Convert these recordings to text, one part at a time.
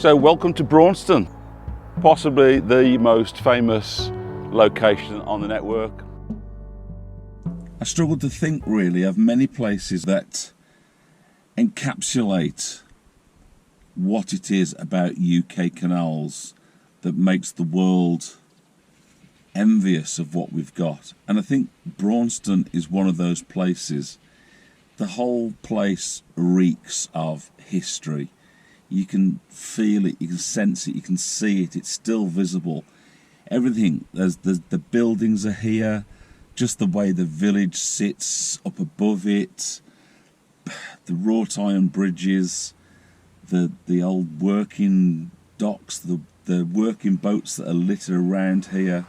So welcome to Braunston, possibly the most famous location on the network. I struggle to think really of many places that encapsulate what it is about UK canals that makes the world envious of what we've got. And I think Braunston is one of those places. The whole place reeks of history. You can feel it, you can sense it, you can see it, it's still visible. Everything, the buildings are here, just the way the village sits up above it, the wrought iron bridges, the old working docks, the working boats that are littered around here.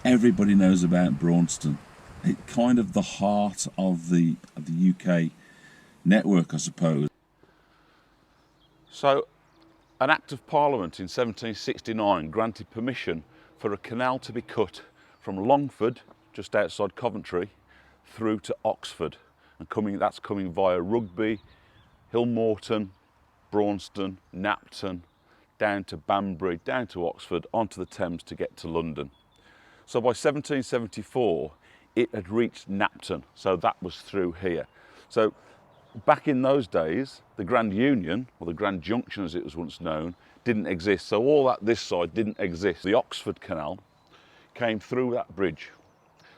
Everybody knows about Braunston. It's kind of the heart of the UK network, I suppose. So, an Act of Parliament in 1769 granted permission for a canal to be cut from Longford, just outside Coventry, through to Oxford. And that's coming via Rugby, Hillmorton, Braunston, Knapton, down to Banbury, down to Oxford, onto the Thames to get to London. So by 1774, it had reached Knapton, so that was through here. So back in those days, the Grand Union, or the Grand Junction as it was once known, didn't exist. So all that this side didn't exist. The Oxford Canal came through that bridge.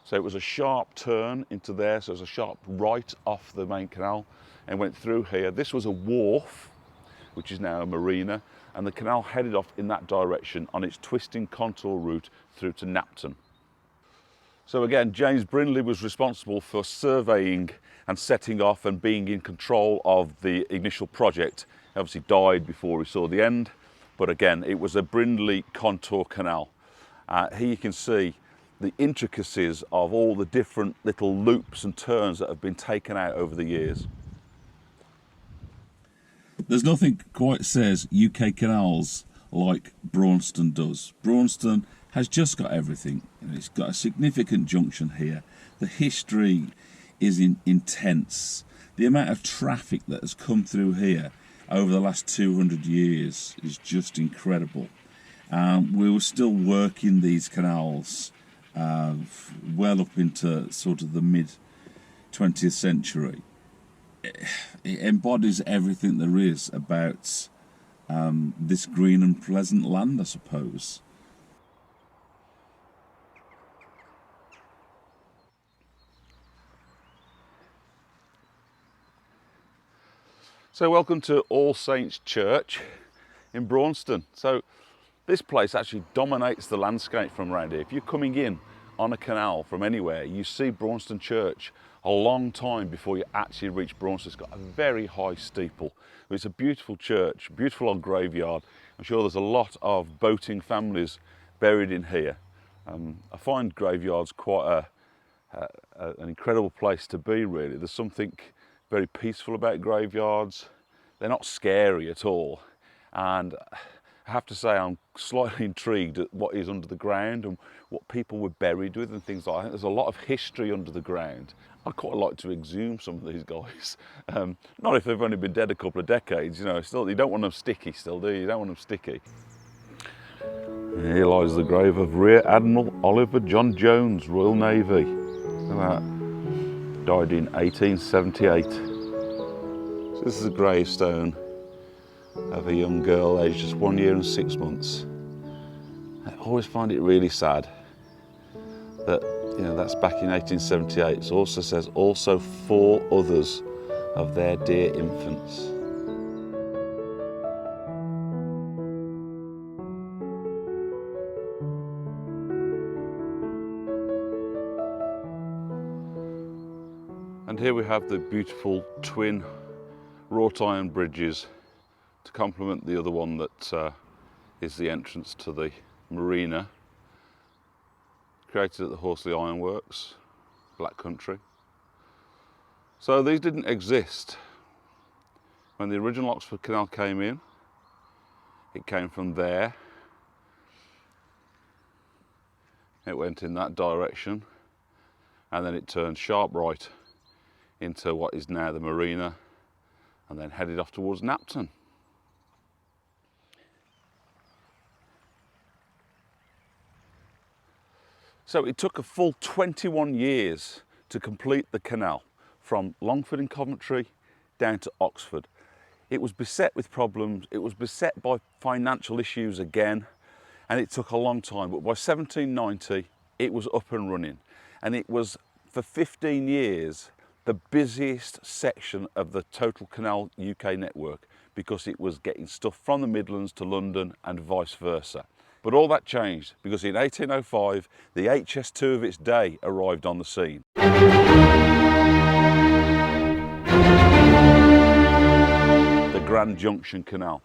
So it was a sharp turn into there, so it was a sharp right off the main canal and went through here. This was a wharf, which is now a marina, and the canal headed off in that direction on its twisting contour route through to Knapton. So again, James Brindley was responsible for surveying and setting off and being in control of the initial project. He obviously died before he saw the end, but again, it was a Brindley contour canal. Here you can see the intricacies of all the different little loops and turns that have been taken out over the years. There's nothing quite says UK canals like Braunston does. Braunston has just got everything. It's got a significant junction here. The history is intense. The amount of traffic that has come through here over the last 200 years is just incredible. We were still working these canals well up into sort of the mid 20th century. It embodies everything there is about this green and pleasant land, I suppose. So welcome to All Saints Church in Braunston. So this place actually dominates the landscape from around here. If you're coming in on a canal from anywhere, you see Braunston Church a long time before you actually reach Braunston. It's got a very high steeple. It's a beautiful church, beautiful old graveyard. I'm sure there's a lot of boating families buried in here. I find graveyards quite an incredible place to be, really. There's something very peaceful about graveyards. They're not scary at all. And I have to say I'm slightly intrigued at what is under the ground and what people were buried with and things like that. There's a lot of history under the ground. I'd quite like to exhume some of these guys. Not if they've only been dead a couple of decades, you know, still, you don't want them sticky still, do you? You don't want them sticky. Here lies the grave of Rear Admiral Oliver John Jones, Royal Navy. Look at that. Died in 1878. So this is a gravestone of a young girl aged just 1 year and 6 months. I always find it really sad that, you know, that's back in 1878. It also says also 4 others of their dear infants. And here we have the beautiful twin wrought iron bridges to complement the other one that is the entrance to the marina, created at the Horsley Ironworks, Black Country. So these didn't exist when the original Oxford Canal came in. It came from there, it went in that direction, and then it turned sharp right into what is now the marina, and then headed off towards Knapton. So it took a full 21 years to complete the canal from Longford in Coventry down to Oxford. It was beset with problems, it was beset by financial issues again, and it took a long time, but by 1790 it was up and running, and it was for 15 years the busiest section of the total Canal UK network, because it was getting stuff from the Midlands to London and vice versa. But all that changed because in 1805 the HS2 of its day arrived on the scene. The Grand Junction Canal,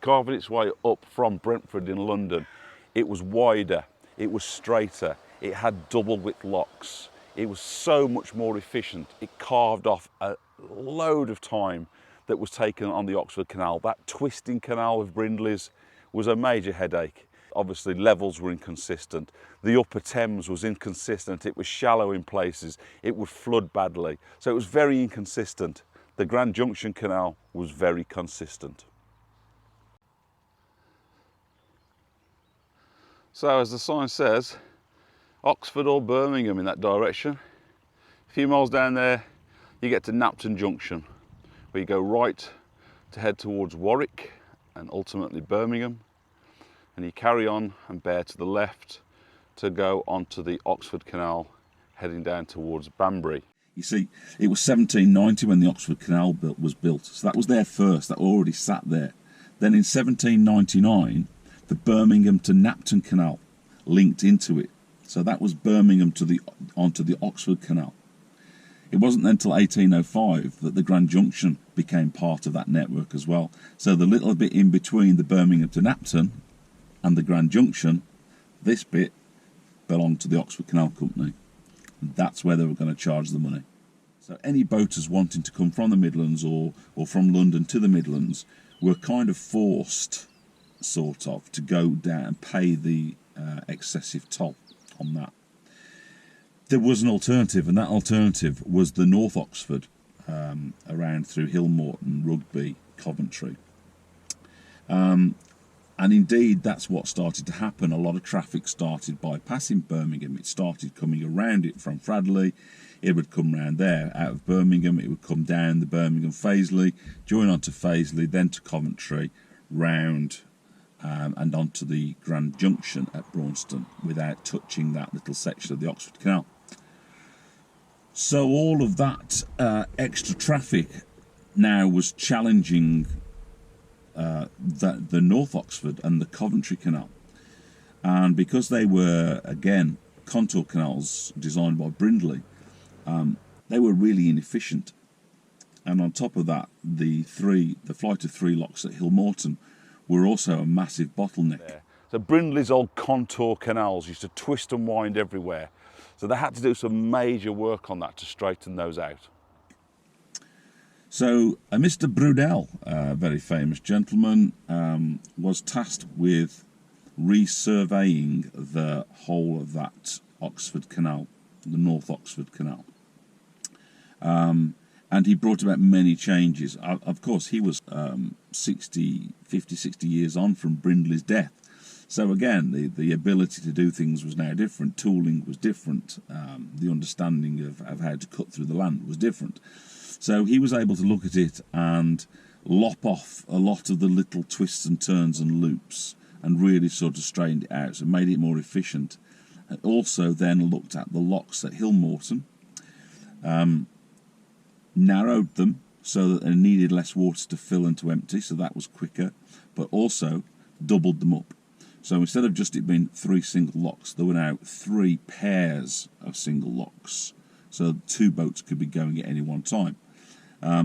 carving its way up from Brentford in London. It was wider, it was straighter, it had double width locks. It was so much more efficient. It carved off a load of time that was taken on the Oxford Canal. That twisting canal of Brindley's was a major headache. Obviously levels were inconsistent. The upper Thames was inconsistent. It was shallow in places. It would flood badly. So it was very inconsistent. The Grand Junction Canal was very consistent. So as the sign says, Oxford or Birmingham in that direction. A few miles down there you get to Napton Junction, where you go right to head towards Warwick and ultimately Birmingham, and you carry on and bear to the left to go onto the Oxford Canal heading down towards Banbury. You see, it was 1790 when the Oxford Canal was built, so that was there first, that already sat there. Then in 1799 the Birmingham to Napton Canal linked into it. So that was Birmingham onto the Oxford Canal. It wasn't until 1805 that the Grand Junction became part of that network as well. So the little bit in between the Birmingham to Napton and the Grand Junction, this bit belonged to the Oxford Canal Company. And that's where they were going to charge the money. So any boaters wanting to come from the Midlands or from London to the Midlands were kind of forced, sort of, to go down and pay the excessive toll on that. There was an alternative, and that alternative was the North Oxford, around through Hillmorton, Rugby, Coventry. And indeed that's what started to happen. A lot of traffic started bypassing Birmingham. It started coming around it from Fradley. It would come round there out of Birmingham. It would come down the Birmingham Fazeley, join onto Fazeley, then to Coventry, round and onto the Grand Junction at Braunston without touching that little section of the Oxford Canal. So all of that extra traffic now was challenging the North Oxford and the Coventry Canal. And because they were, again, contour canals designed by Brindley, they were really inefficient. And on top of that, the flight of 3 locks at Hillmorton were also a massive bottleneck. So Brindley's old contour canals used to twist and wind everywhere. So they had to do some major work on that to straighten those out. So Mr. Brudell, a very famous gentleman, was tasked with resurveying the whole of that Oxford Canal, the North Oxford Canal. And he brought about many changes. Of course, he was 50, 60 years on from Brindley's death. So again, the ability to do things was now different. Tooling was different. The understanding of how to cut through the land was different. So he was able to look at it and lop off a lot of the little twists and turns and loops and really sort of straightened it out, so made it more efficient. And also then looked at the locks at Hillmorton, narrowed them so that they needed less water to fill and to empty, so that was quicker, but also doubled them up. So instead of just it being 3 single locks, there were now 3 pairs of single locks, so 2 boats could be going at any one time.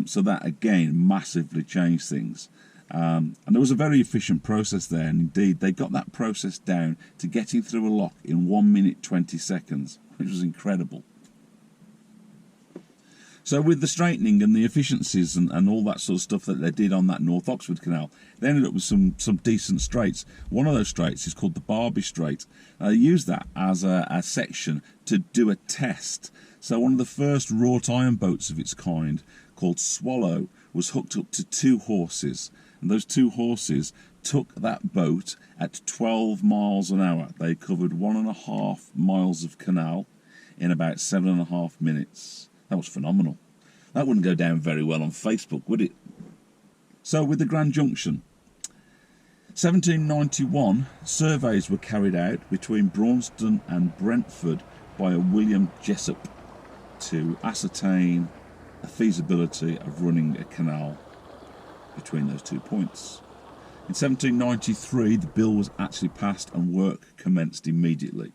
So that again massively changed things. And there was a very efficient process there, and indeed they got that process down to getting through a lock in 1 minute 20 seconds, which was incredible. So with the straightening and the efficiencies and all that sort of stuff that they did on that North Oxford Canal, they ended up with some decent straights. One of those straights is called the Barbie Straight. They used that as a section to do a test. So one of the first wrought iron boats of its kind, called Swallow, was hooked up to 2 horses And those two horses took that boat at 12 miles an hour. They covered 1.5 miles of canal in about 7.5 minutes. That was phenomenal. That wouldn't go down very well on Facebook, would it? So with the Grand Junction, 1791, surveys were carried out between Braunston and Brentford by a William Jessup to ascertain the feasibility of running a canal between those 2 points. In 1793, the bill was actually passed and work commenced immediately.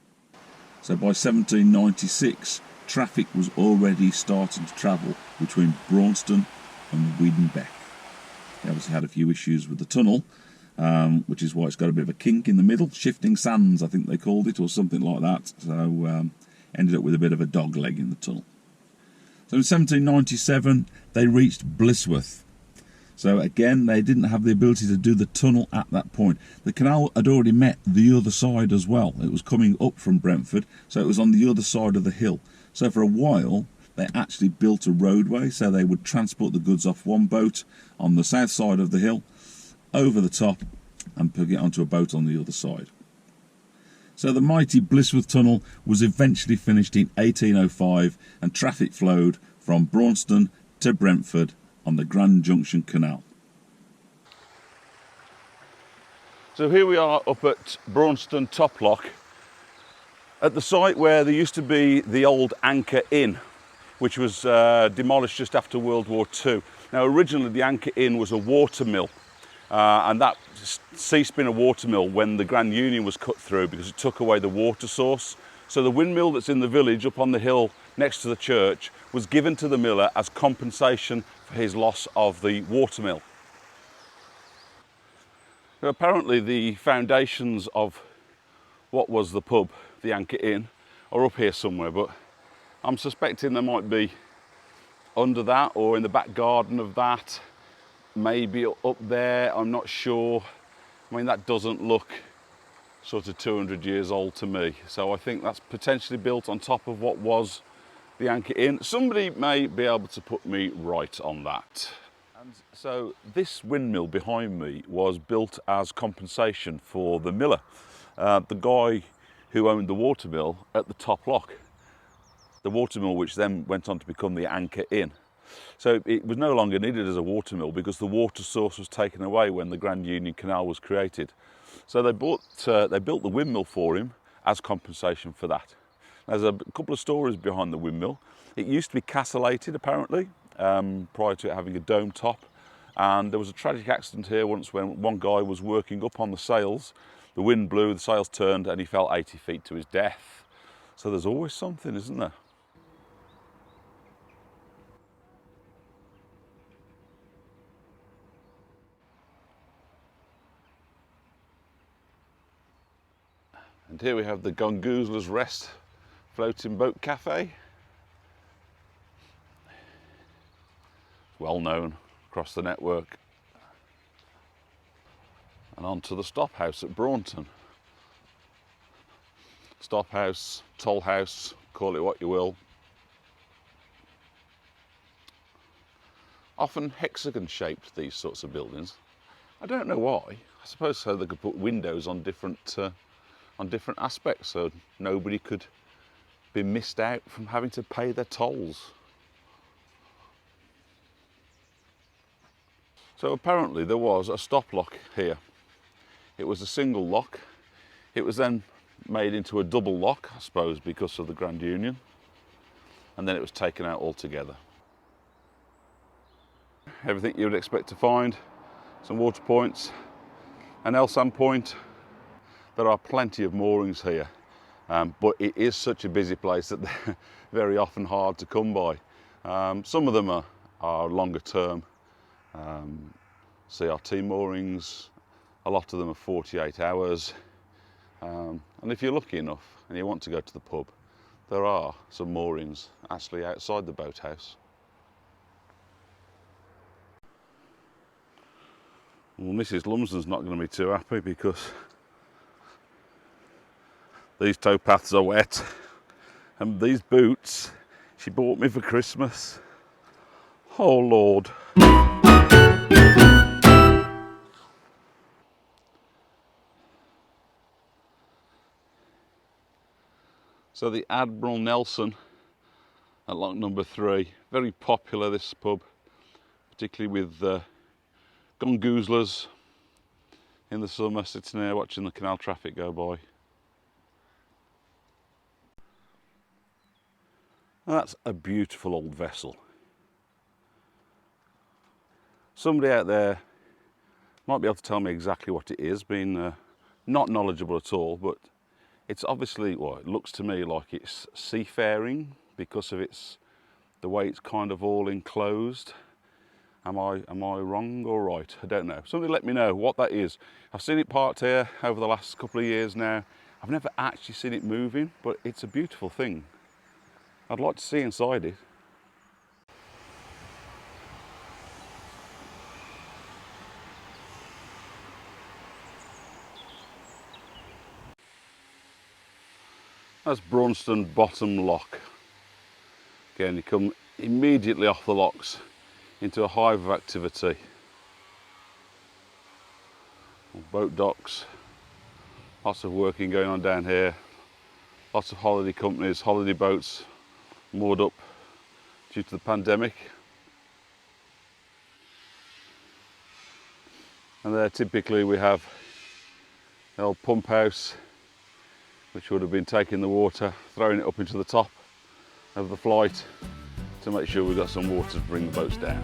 So by 1796, traffic was already starting to travel between Braunston and Windmill. They obviously had a few issues with the tunnel, which is why it's got a bit of a kink in the middle. Shifting sands, I think they called it, or something like that. So ended up with a bit of a dog leg in the tunnel. So in 1797, they reached Blisworth. So again, they didn't have the ability to do the tunnel at that point. The canal had already met the other side as well. It was coming up from Brentford, so it was on the other side of the hill. So for a while, they actually built a roadway, so they would transport the goods off one boat on the south side of the hill, over the top, and put it onto a boat on the other side. So the mighty Blisworth Tunnel was eventually finished in 1805, and traffic flowed from Braunston to Brentford on the Grand Junction Canal. So here we are up at Braunston Top Lock, at the site where there used to be the old Anchor Inn, which was demolished just after World War II. Now originally the Anchor Inn was a water mill, and that ceased being a water mill when the Grand Union was cut through because it took away the water source. So the windmill that's in the village up on the hill next to the church was given to the miller as compensation for his loss of the water mill. Now, apparently the foundations of what was the pub, the Anchor Inn, are up here somewhere, but I'm suspecting they might be under that or in the back garden of that, maybe up there, I'm not sure. I mean, that doesn't look sort of 200 years old to me, so I think that's potentially built on top of what was the Anchor Inn. Somebody may be able to put me right on that. And so this windmill behind me was built as compensation for the miller, the guy who owned the watermill at the Top Lock. The watermill which then went on to become the Anchor Inn. So it was no longer needed as a watermill because the water source was taken away when the Grand Union Canal was created. So they built the windmill for him as compensation for that. There's a couple of stories behind the windmill. It used to be castellated apparently, prior to it having a dome top. And there was a tragic accident here once when one guy was working up on the sails. The wind blew, the sails turned, and he fell 80 feet to his death. So there's always something, isn't there? And here we have the Gongoozler's Rest Floating Boat Cafe. Well known across the network. And on to the Stop House at Braunston. Stop House, Toll House, call it what you will. Often hexagon shaped, these sorts of buildings. I don't know why. I suppose so they could put windows on different aspects so nobody could be missed out from having to pay their tolls. So apparently there was a stop lock here. It was a single lock. It was then made into a double lock, I suppose, because of the Grand Union. And then it was taken out altogether. Everything you would expect to find. Some water points, an Elsam point. There are plenty of moorings here, but it is such a busy place that they're very often hard to come by. Some of them are longer term CRT moorings. A lot of them are 48 hours. And if you're lucky enough and you want to go to the pub, there are some moorings actually outside the boathouse. Well, Mrs. Lumsden's not going to be too happy because these towpaths are wet, and these boots she bought me for Christmas. Oh Lord. So the Admiral Nelson at lock number 3, very popular this pub, particularly with gongoozlers in the summer, sitting there watching the canal traffic go by. And that's a beautiful old vessel. Somebody out there might be able to tell me exactly what it is, being not knowledgeable at all, but it's obviously, well, it looks to me like it's seafaring because of the way it's kind of all enclosed. Am I wrong or right? I don't know. Somebody let me know what that is. I've seen it parked here over the last couple of years now. I've never actually seen it moving, but it's a beautiful thing. I'd like to see inside it. That's Braunston Bottom Lock. Again, you come immediately off the locks into a hive of activity. Boat docks, lots of working going on down here, lots of holiday companies, holiday boats moored up due to the pandemic. And there typically we have the old pump house, which would have been taking the water, throwing it up into the top of the flight to make sure we've got some water to bring the boats down.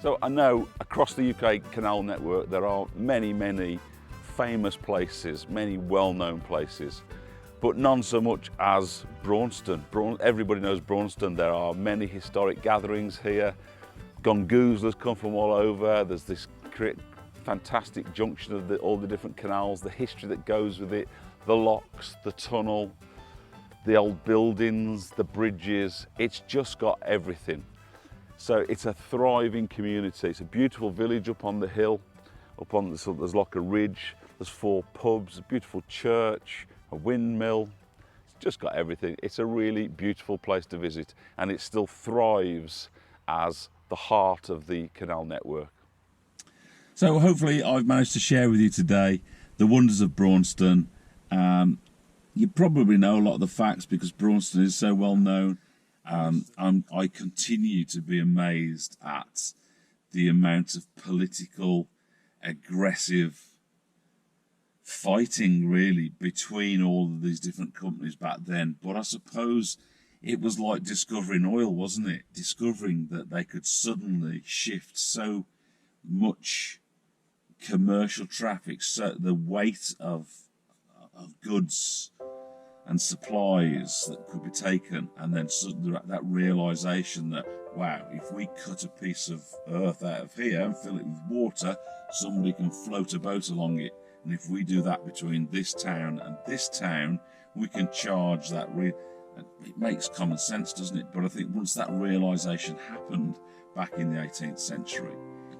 So I know across the UK canal network there are many famous places, many well-known places, but none so much as Braunston. Everybody knows Braunston. There are many historic gatherings here. Gongoozlers come from all over. There's this fantastic junction of all the different canals, the history that goes with it, the locks, the tunnel, the old buildings, the bridges. It's just got everything. So it's a thriving community. It's a beautiful village up on the hill. There's like a ridge. There's 4 pubs, a beautiful church, a windmill. It's just got everything. It's a really beautiful place to visit, and it still thrives as the heart of the canal network. So hopefully I've managed to share with you today the wonders of Braunston. You probably know a lot of the facts because Braunston is so well known. I continue to be amazed at the amount of political, aggressive fighting really between all of these different companies back then. But I suppose it was like discovering oil, wasn't it? Discovering that they could suddenly shift so much commercial traffic, so the weight of goods and supplies that could be taken, and then suddenly that realization that, wow, if we cut a piece of earth out of here and fill it with water, somebody can float a boat along it. And if we do that between this town and this town, we can charge that. It makes common sense, doesn't it? But I think once that realization happened back in the 18th century,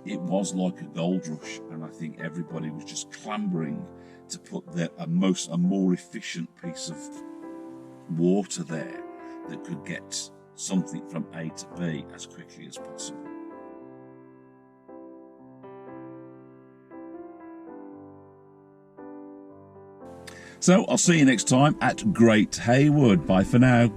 it was like a gold rush, and I think everybody was just clambering to put a more efficient piece of water there that could get something from A to B as quickly as possible. So I'll see you next time at Great Haywood. Bye for now.